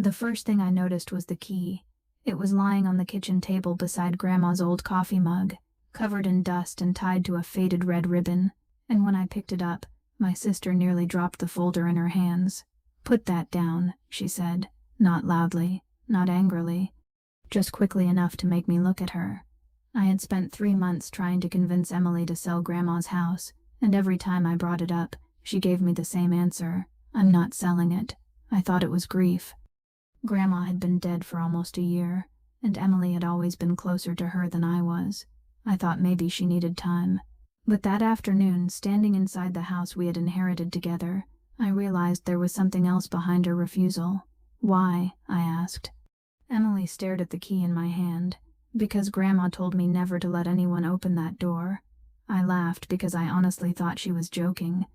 The first thing I noticed was the key. It was lying on the kitchen table beside Grandma's old coffee mug, covered in dust and tied to a faded red ribbon, and when I picked it up, my sister nearly dropped the folder in her hands. "Put that down," she said, not loudly, not angrily, just quickly enough to make me look at her. I had spent 3 months trying to convince Emily to sell Grandma's house, and every time I brought it up, she gave me the same answer: "I'm not selling it." I thought it was grief. Grandma had been dead for almost a year, and Emily had always been closer to her than I was. I thought maybe she needed time. But that afternoon, standing inside the house we had inherited together, I realized there was something else behind her refusal. "Why?" I asked. Emily stared at the key in my hand. "Because Grandma told me never to let anyone open that door." I laughed because I honestly thought she was joking.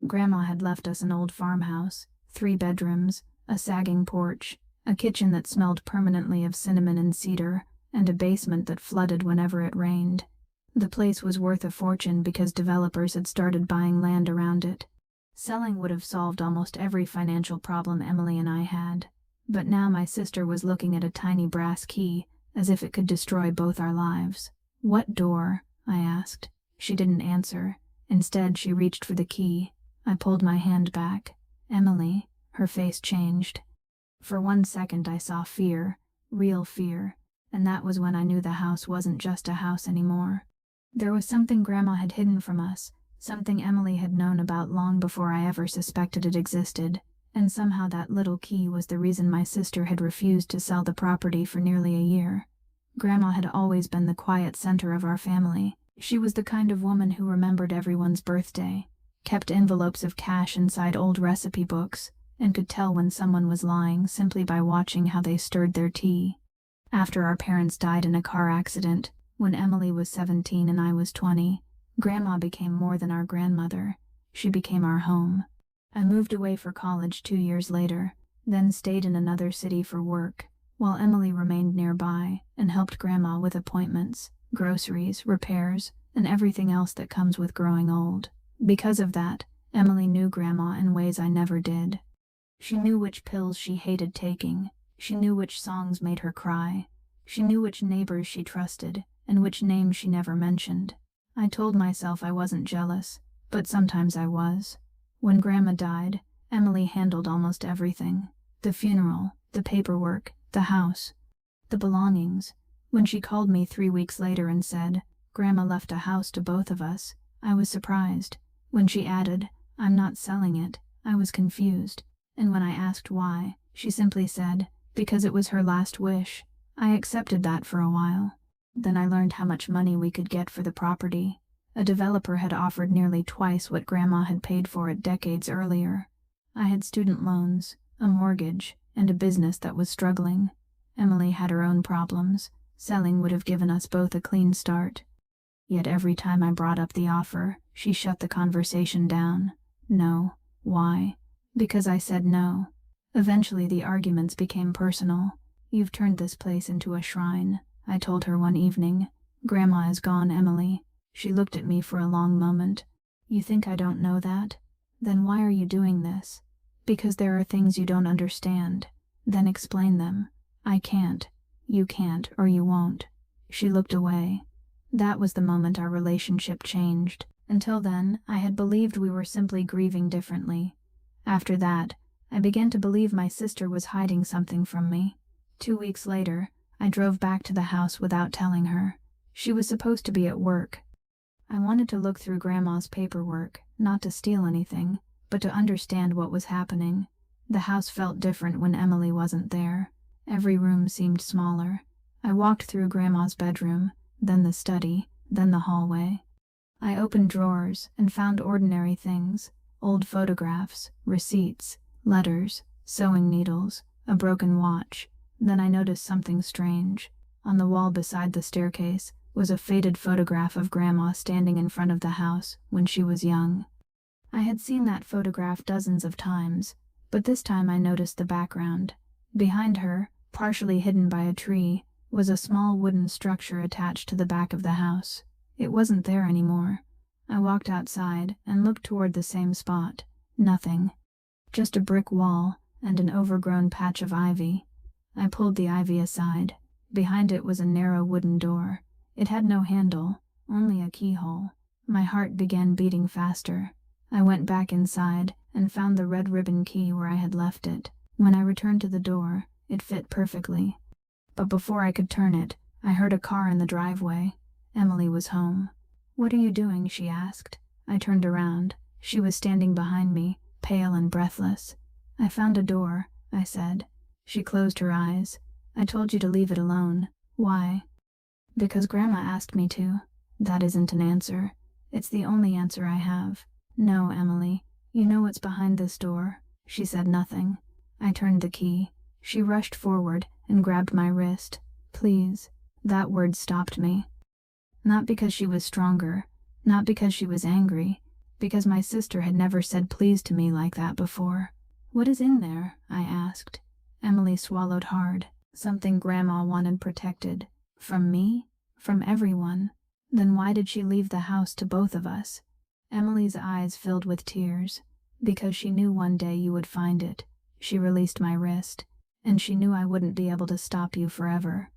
Grandma had left us an old farmhouse, 3 bedrooms, a sagging porch, a kitchen that smelled permanently of cinnamon and cedar, and a basement that flooded whenever it rained. The place was worth a fortune because developers had started buying land around it. Selling would have solved almost every financial problem Emily and I had. But now my sister was looking at a tiny brass key, as if it could destroy both our lives. "What door?" I asked. She didn't answer. Instead, she reached for the key. I pulled my hand back. "Emily." Her face changed. For 1 second I saw fear, real fear, and that was when I knew the house wasn't just a house anymore. There was something Grandma had hidden from us, something Emily had known about long before I ever suspected it existed, and somehow that little key was the reason my sister had refused to sell the property for nearly a year. Grandma had always been the quiet center of our family. She was the kind of woman who remembered everyone's birthday, kept envelopes of cash inside old recipe books, and could tell when someone was lying simply by watching how they stirred their tea. After our parents died in a car accident, when Emily was 17 and I was 20, Grandma became more than our grandmother. She became our home. I moved away for college 2 years later, then stayed in another city for work, while Emily remained nearby and helped Grandma with appointments, groceries, repairs, and everything else that comes with growing old. Because of that, Emily knew Grandma in ways I never did. She knew which pills she hated taking. She knew which songs made her cry. She knew which neighbors she trusted, and which names she never mentioned. I told myself I wasn't jealous, but sometimes I was. When Grandma died, Emily handled almost everything. The funeral, the paperwork, the house, the belongings. When she called me 3 weeks later and said, "Grandma left a house to both of us," I was surprised. When she added, "I'm not selling it," I was confused. And when I asked why, she simply said, "Because it was her last wish." I accepted that for a while. Then I learned how much money we could get for the property. A developer had offered nearly twice what Grandma had paid for it decades earlier. I had student loans, a mortgage, and a business that was struggling. Emily had her own problems. Selling would have given us both a clean start. Yet every time I brought up the offer, she shut the conversation down. No. Why? Because I said no. Eventually the arguments became personal. "You've turned this place into a shrine," I told her one evening. "Grandma is gone, Emily." She looked at me for a long moment. "You think I don't know that? Then why are you doing this?" "Because there are things you don't understand." "Then explain them." "I can't." "You can't, or you won't." She looked away. That was the moment our relationship changed. Until then, I had believed we were simply grieving differently. After that, I began to believe my sister was hiding something from me. 2 weeks later, I drove back to the house without telling her. She was supposed to be at work. I wanted to look through Grandma's paperwork, not to steal anything, but to understand what was happening. The house felt different when Emily wasn't there. Every room seemed smaller. I walked through Grandma's bedroom, then the study, then the hallway. I opened drawers and found ordinary things: old photographs, receipts, letters, sewing needles, a broken watch. Then I noticed something strange. On the wall beside the staircase was a faded photograph of Grandma standing in front of the house when she was young. I had seen that photograph dozens of times, but this time I noticed the background. Behind her, partially hidden by a tree, was a small wooden structure attached to the back of the house. It wasn't there anymore. I walked outside and looked toward the same spot. Nothing. Just a brick wall, and an overgrown patch of ivy. I pulled the ivy aside. Behind it was a narrow wooden door. It had no handle, only a keyhole. My heart began beating faster. I went back inside and found the red ribbon key where I had left it. When I returned to the door, it fit perfectly. But before I could turn it, I heard a car in the driveway. Emily was home. "What are you doing?" she asked. I turned around. She was standing behind me, pale and breathless. "I found a door," I said. She closed her eyes. "I told you to leave it alone." "Why?" "Because Grandma asked me to." "That isn't an answer. It's the only answer I have." "No, Emily. You know what's behind this door." She said nothing. I turned the key. She rushed forward and grabbed my wrist. "Please." That word stopped me. Not because she was stronger, not because she was angry, because my sister had never said please to me like that before. "What is in there?" I asked. Emily swallowed hard. "Something Grandma wanted protected. From me? From everyone. Then why did she leave the house to both of us?" Emily's eyes filled with tears. "Because she knew one day you would find it." She released my wrist. "And she knew I wouldn't be able to stop you forever."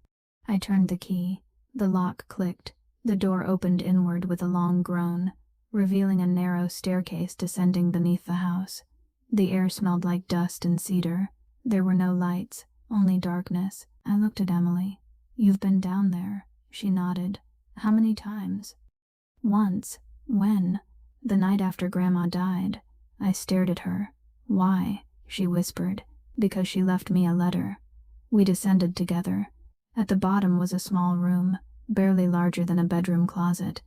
I turned the key. The lock clicked. The door opened inward with a long groan, revealing a narrow staircase descending beneath the house. The air smelled like dust and cedar. There were no lights, only darkness. I looked at Emily. "You've been down there." She nodded. "How many times?" "Once." "When?" "The night after Grandma died." I stared at her. "Why?" she whispered. "Because she left me a letter." We descended together. At the bottom was a small room, barely larger than a bedroom closet.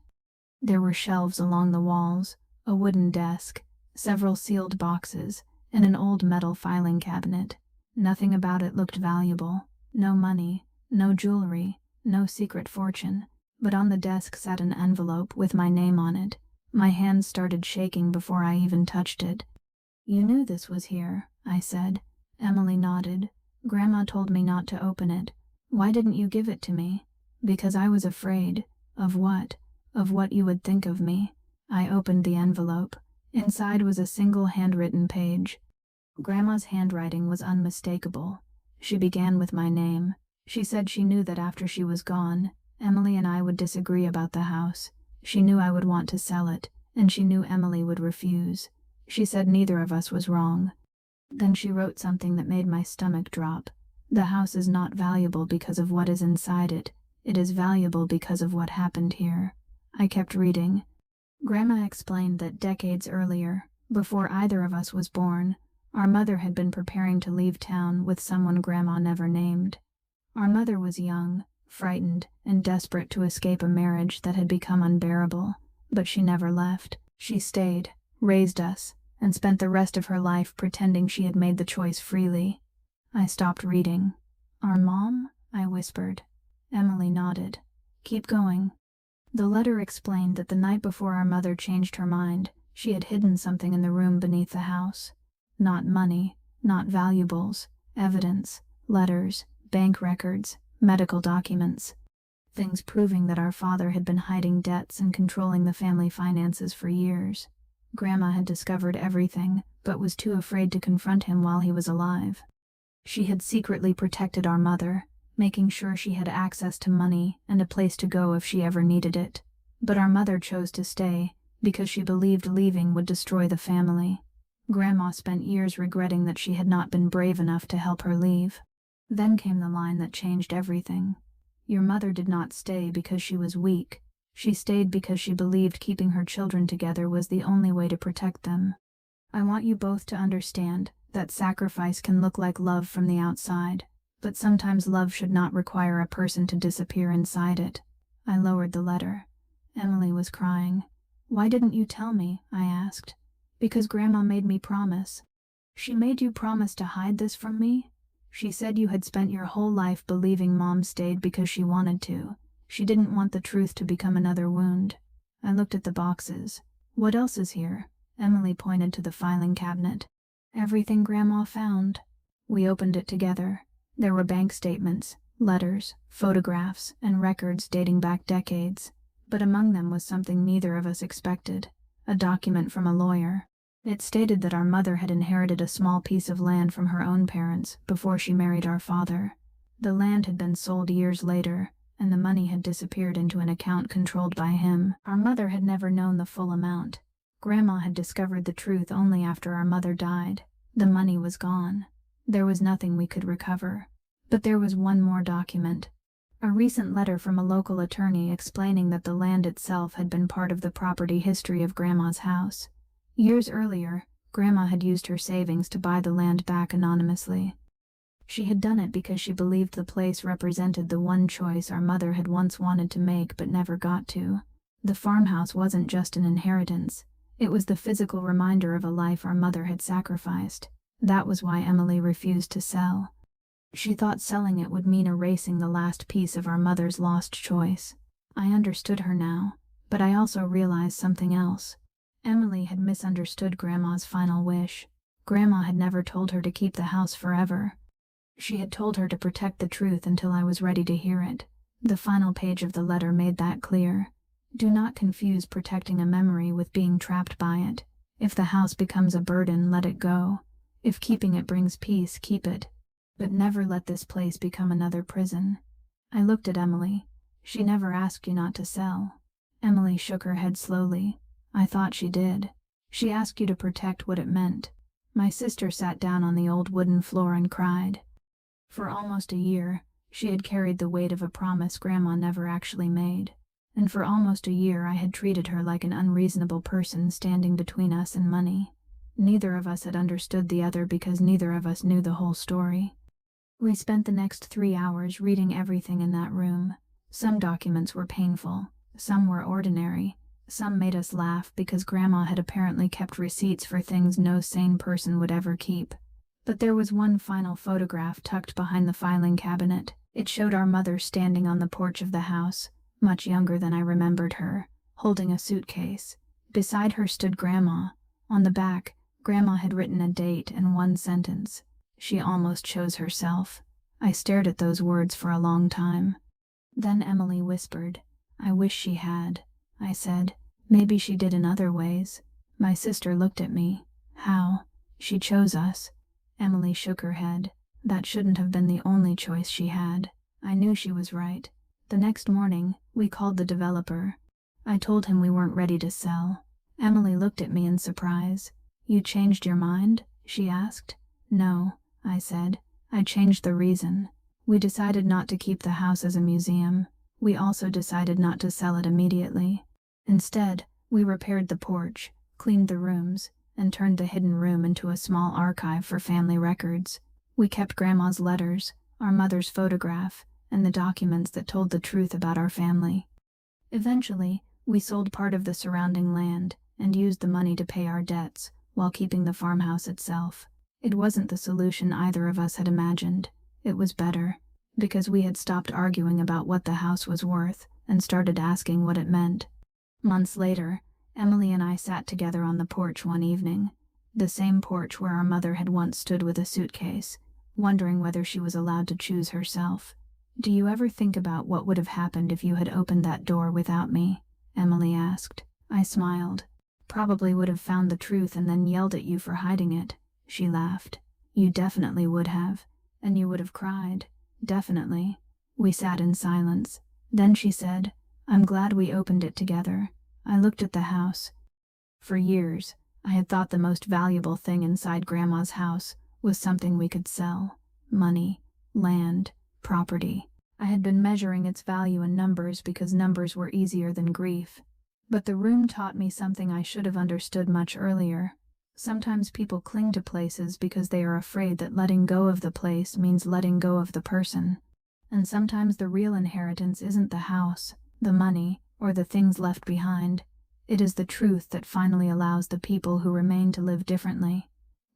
There were shelves along the walls, a wooden desk, several sealed boxes, and an old metal filing cabinet. Nothing about it looked valuable. No money, no jewelry, no secret fortune. But on the desk sat an envelope with my name on it. My hands started shaking before I even touched it. "You knew this was here," I said. Emily nodded. "Grandma told me not to open it." "Why didn't you give it to me?" "Because I was afraid." "Of what?" "Of what you would think of me." I opened the envelope. Inside was a single handwritten page. Grandma's handwriting was unmistakable. She began with my name. She said she knew that after she was gone, Emily and I would disagree about the house. She knew I would want to sell it, and she knew Emily would refuse. She said neither of us was wrong. Then she wrote something that made my stomach drop. "The house is not valuable because of what is inside it. It is valuable because of what happened here." I kept reading. Grandma explained that decades earlier, before either of us was born, our mother had been preparing to leave town with someone Grandma never named. Our mother was young, frightened, and desperate to escape a marriage that had become unbearable, but she never left. She stayed, raised us, and spent the rest of her life pretending she had made the choice freely. I stopped reading. "Our mom?" I whispered. Emily nodded. "Keep going." The letter explained that the night before our mother changed her mind, she had hidden something in the room beneath the house. Not money, not valuables, evidence, letters, bank records, medical documents. Things proving that our father had been hiding debts and controlling the family finances for years. Grandma had discovered everything, but was too afraid to confront him while he was alive. She had secretly protected our mother, making sure she had access to money and a place to go if she ever needed it. But our mother chose to stay, because she believed leaving would destroy the family. Grandma spent years regretting that she had not been brave enough to help her leave. Then came the line that changed everything. "Your mother did not stay because she was weak. She stayed because she believed keeping her children together was the only way to protect them. I want you both to understand that sacrifice can look like love from the outside, but sometimes love should not require a person to disappear inside it." I lowered the letter. Emily was crying. "Why didn't you tell me?" I asked. "Because Grandma made me promise." "She made you promise to hide this from me?" "She said you had spent your whole life believing Mom stayed because she wanted to. She didn't want the truth to become another wound." I looked at the boxes. "What else is here?" Emily pointed to the filing cabinet. "Everything Grandma found." We opened it together. There were bank statements, letters, photographs, and records dating back decades. But among them was something neither of us expected. A document from a lawyer. It stated that our mother had inherited a small piece of land from her own parents before she married our father. The land had been sold years later, and the money had disappeared into an account controlled by him. Our mother had never known the full amount. Grandma had discovered the truth only after our mother died. The money was gone. There was nothing we could recover. But there was one more document. A recent letter from a local attorney explaining that the land itself had been part of the property history of Grandma's house. Years earlier, Grandma had used her savings to buy the land back anonymously. She had done it because she believed the place represented the one choice our mother had once wanted to make but never got to. The farmhouse wasn't just an inheritance. It was the physical reminder of a life our mother had sacrificed. That was why Emily refused to sell. She thought selling it would mean erasing the last piece of our mother's lost choice. I understood her now, but I also realized something else. Emily had misunderstood Grandma's final wish. Grandma had never told her to keep the house forever. She had told her to protect the truth until I was ready to hear it. The final page of the letter made that clear. Do not confuse protecting a memory with being trapped by it. If the house becomes a burden, let it go. If keeping it brings peace, keep it. But never let this place become another prison. I looked at Emily. She never asked you not to sell. Emily shook her head slowly. I thought she did. She asked you to protect what it meant. My sister sat down on the old wooden floor and cried. For almost a year, she had carried the weight of a promise Grandma never actually made. And for almost a year I had treated her like an unreasonable person standing between us and money. Neither of us had understood the other because neither of us knew the whole story. We spent the next 3 hours reading everything in that room. Some documents were painful, some were ordinary, some made us laugh because Grandma had apparently kept receipts for things no sane person would ever keep. But there was one final photograph tucked behind the filing cabinet. It showed our mother standing on the porch of the house, much younger than I remembered her, holding a suitcase. Beside her stood Grandma. On the back, Grandma had written a date and one sentence. She almost chose herself. I stared at those words for a long time. Then Emily whispered, I wish she had. I said, maybe she did in other ways. My sister looked at me. How? She chose us. Emily shook her head. That shouldn't have been the only choice she had. I knew she was right. The next morning, we called the developer. I told him we weren't ready to sell. Emily looked at me in surprise. You changed your mind? She asked. No, I said. I changed the reason. We decided not to keep the house as a museum. We also decided not to sell it immediately. Instead, we repaired the porch, cleaned the rooms, and turned the hidden room into a small archive for family records. We kept Grandma's letters, our mother's photograph, and the documents that told the truth about our family. Eventually, we sold part of the surrounding land and used the money to pay our debts, while keeping the farmhouse itself. It wasn't the solution either of us had imagined. It was better, because we had stopped arguing about what the house was worth and started asking what it meant. Months later, Emily and I sat together on the porch one evening, the same porch where our mother had once stood with a suitcase, wondering whether she was allowed to choose herself. Do you ever think about what would have happened if you had opened that door without me? Emily asked. I smiled. Probably would have found the truth and then yelled at you for hiding it. She laughed. You definitely would have. And you would have cried. Definitely. We sat in silence. Then she said, I'm glad we opened it together. I looked at the house. For years, I had thought the most valuable thing inside Grandma's house was something we could sell. Money, land, property. I had been measuring its value in numbers because numbers were easier than grief. But the room taught me something I should have understood much earlier. Sometimes people cling to places because they are afraid that letting go of the place means letting go of the person. And sometimes the real inheritance isn't the house, the money, or the things left behind. It is the truth that finally allows the people who remain to live differently.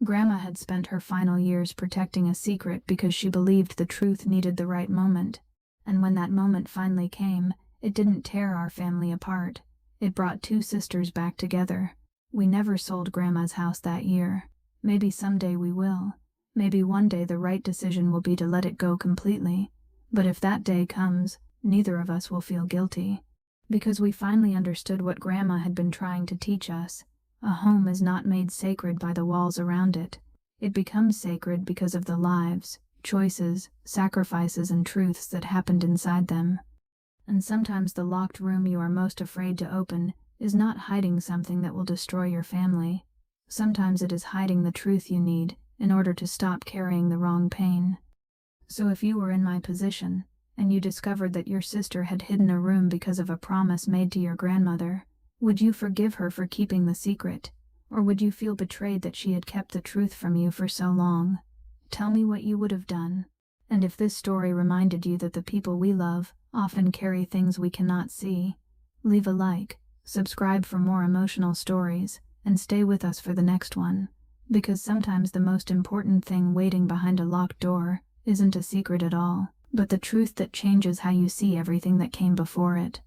Grandma had spent her final years protecting a secret because she believed the truth needed the right moment. And when that moment finally came, it didn't tear our family apart. It brought two sisters back together. We never sold Grandma's house that year. Maybe someday we will. Maybe one day the right decision will be to let it go completely. But if that day comes, neither of us will feel guilty. Because we finally understood what Grandma had been trying to teach us. A home is not made sacred by the walls around it. It becomes sacred because of the lives, choices, sacrifices, and truths that happened inside them. And sometimes the locked room you are most afraid to open is not hiding something that will destroy your family. Sometimes it is hiding the truth you need in order to stop carrying the wrong pain. So if you were in my position, and you discovered that your sister had hidden a room because of a promise made to your grandmother, would you forgive her for keeping the secret, or would you feel betrayed that she had kept the truth from you for so long? Tell me what you would have done. And if this story reminded you that the people we love often carry things we cannot see, leave a like, subscribe for more emotional stories, and stay with us for the next one. Because sometimes the most important thing waiting behind a locked door isn't a secret at all, but the truth that changes how you see everything that came before it.